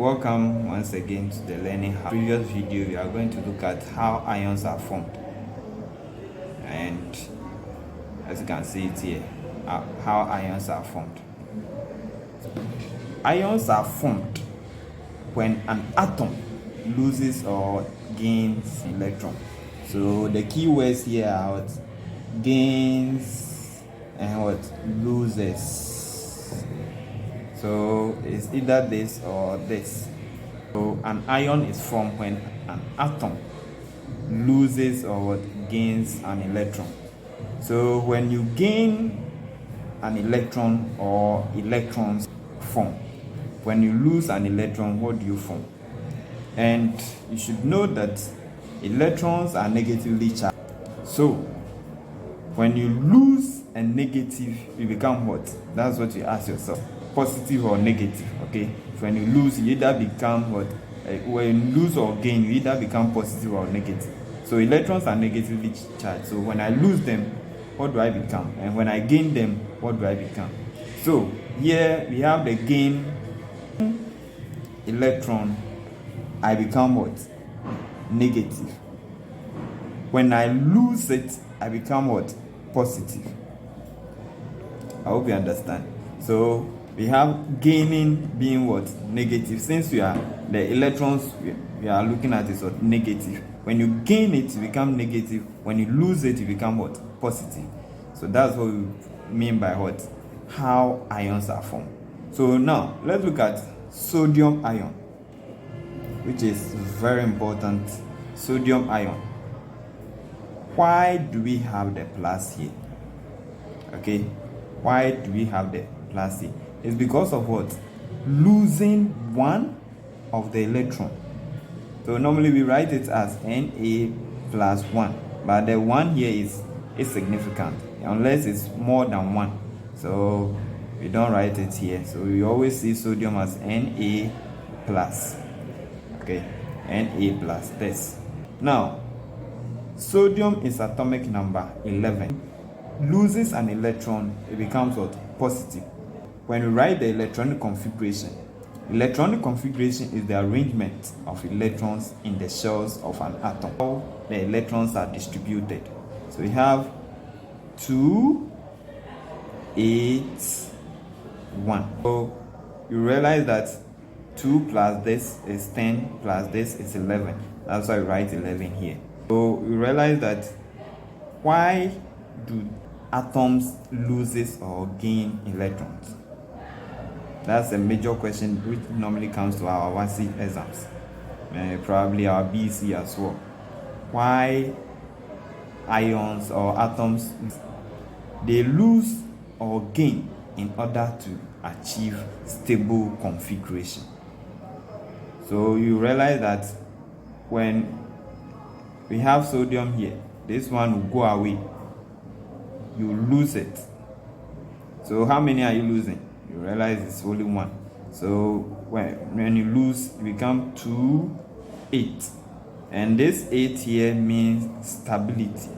Welcome once again to the learning how. Previous video we are going to look at how ions are formed, and as you can see it here, how ions are formed. Ions are formed when an atom loses or gains electron. So the key words here are what? Gains and what? Loses. So it's either this or this. So an ion is formed when an atom loses or what? Gains an electron. So when you gain an electron or electrons form. When you lose an electron, what do you form? And you should know that electrons are negatively charged. So when you lose a negative, you become what? That's what you ask yourself. Positive or negative, okay? When you lose, you either become what? When you lose or gain, you either become positive or negative. So electrons are negatively charged. So when I lose them, what do I become? And when I gain them, what do I become? So here we have the gain electron. I become what? Negative. When I lose it, I become what? Positive. I hope you understand. So we have gaining being what? Negative. Since we are the electrons we are looking at is what? Negative. When you gain it, you become negative. When you lose it, you become what? Positive. So that's what we mean by what? How ions are formed. So now let's look at sodium ion, which is very important. Sodium ion. Why do we have the plus here? Okay, why do we have the plus here? It's because of what? Losing one of the electron. So normally we write it as Na plus 1, but the 1 here is significant unless it's more than 1. So we don't write it here. So we always see sodium as Na plus. Okay, Na plus this. Now, sodium is atomic number 11. Loses an electron, it becomes what? Positive. When we write the electronic configuration is the arrangement of electrons in the shells of an atom. How the electrons are distributed. So we have 2, 8, 1. So you realize that 2 plus this is 10 plus this is 11. That's why I write 11 here. So you realize that why do atoms loses or gain electrons? That's a major question which normally comes to our WASSCE exams, probably our BC as well. Why ions or atoms, they lose or gain in order to achieve stable configuration. So you realize that when we have sodium here, this one will go away. You lose it. So how many are you losing? You realize it's only 1. So when you lose, you become 2, 8. And this 8 here means stability.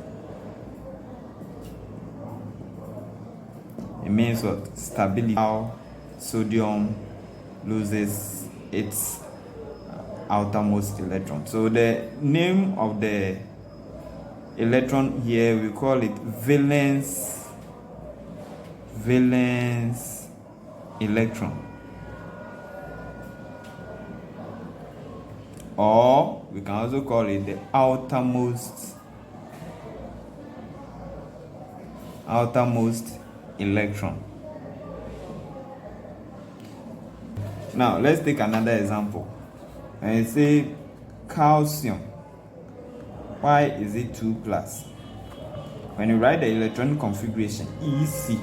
It means what? Stability. How sodium loses its outermost electron. So the name of the electron here, we call it valence electron, or we can also call it the outermost electron. Now let's take another example. And say calcium. Why is it 2 plus? When you write the electronic configuration EC,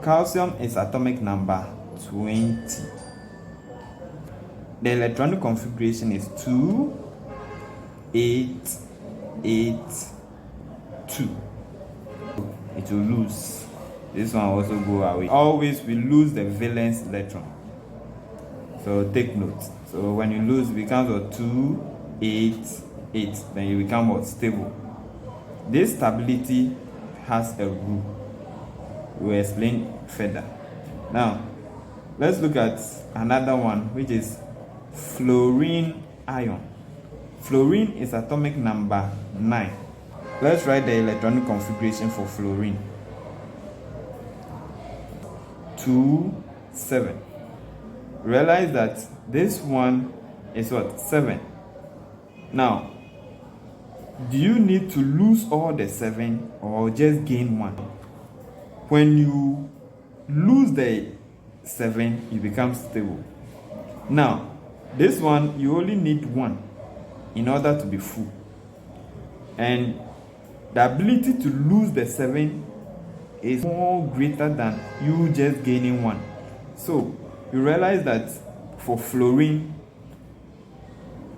calcium is atomic number 20. The electronic configuration is 2, 8, 8, 2. It will lose. This one will also go away. Always we lose the valence electron. So take note. So when you lose, it becomes what? 2, 8, 8. Then you become what? Stable. This stability has a rule. We will explain further. Now, let's look at another one, which is fluorine ion. Fluorine is atomic number 9. Let's write the electronic configuration for fluorine. 2, 7. Realize that this one is what? 7. Now, do you need to lose all the 7 or just gain 1? When you lose the 7, you become stable. Now, this one, you only need 1 in order to be full. And the ability to lose the 7 is more greater than you just gaining 1. So, you realize that for fluorine,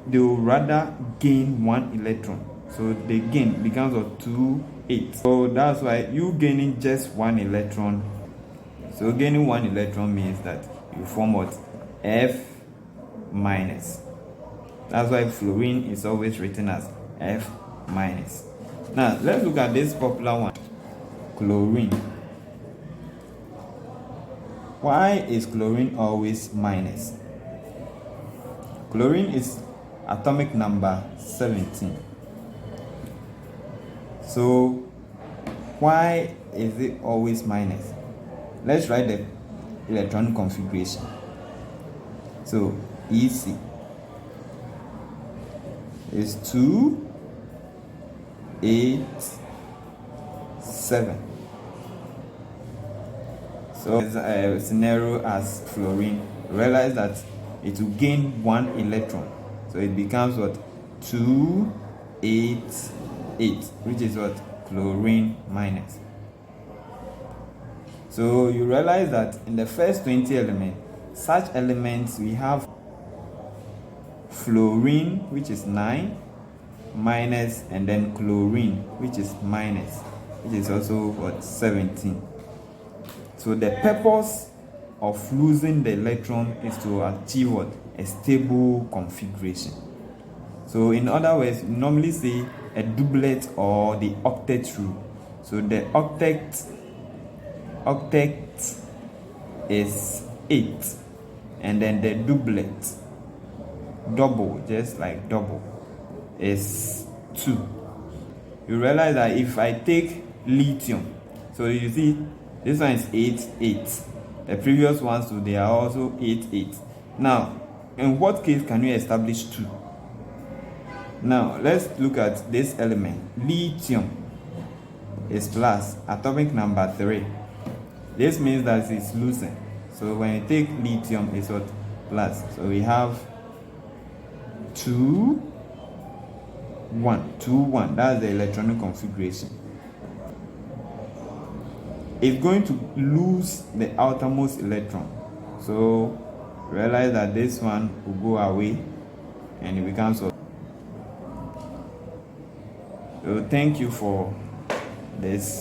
they will rather gain 1 electron. So the gain becomes of 2, 8. So that's why you gaining just 1 electron. So gaining 1 electron means that you form what? F minus. That's why fluorine is always written as F minus. Now let's look at this popular one, chlorine. Why is chlorine always minus? Chlorine is atomic number 17. So why is it always minus? Let's write the electronic configuration. So EC is 2, 8, 7. So it's a scenario as fluorine. Realize that it will gain 1 electron. So it becomes what? 2, 8, 8, which is what? Chlorine minus. So you realize that in the first 20 elements, such elements we have fluorine, which is 9, minus, and then chlorine, which is minus, which is also what? 17. So the purpose of losing the electron is to achieve what? A stable configuration. So in other words, we normally say a doublet or the octet rule. So the octet is 8, and then the doublet, double, just like double, is 2. You realize that if I take lithium, so you see this one is 8, 8. The previous ones, so they are also 8, 8. Now, in what case can you establish 2? Now, let's look at this element. Lithium is plus, atomic number 3. This means that it's losing. So when you take lithium, it's what? Plus. So we have 2, 1. 2, 1. That's the electronic configuration. It's going to lose the outermost electron. So realize that this one will go away and it becomes what? So thank you for this.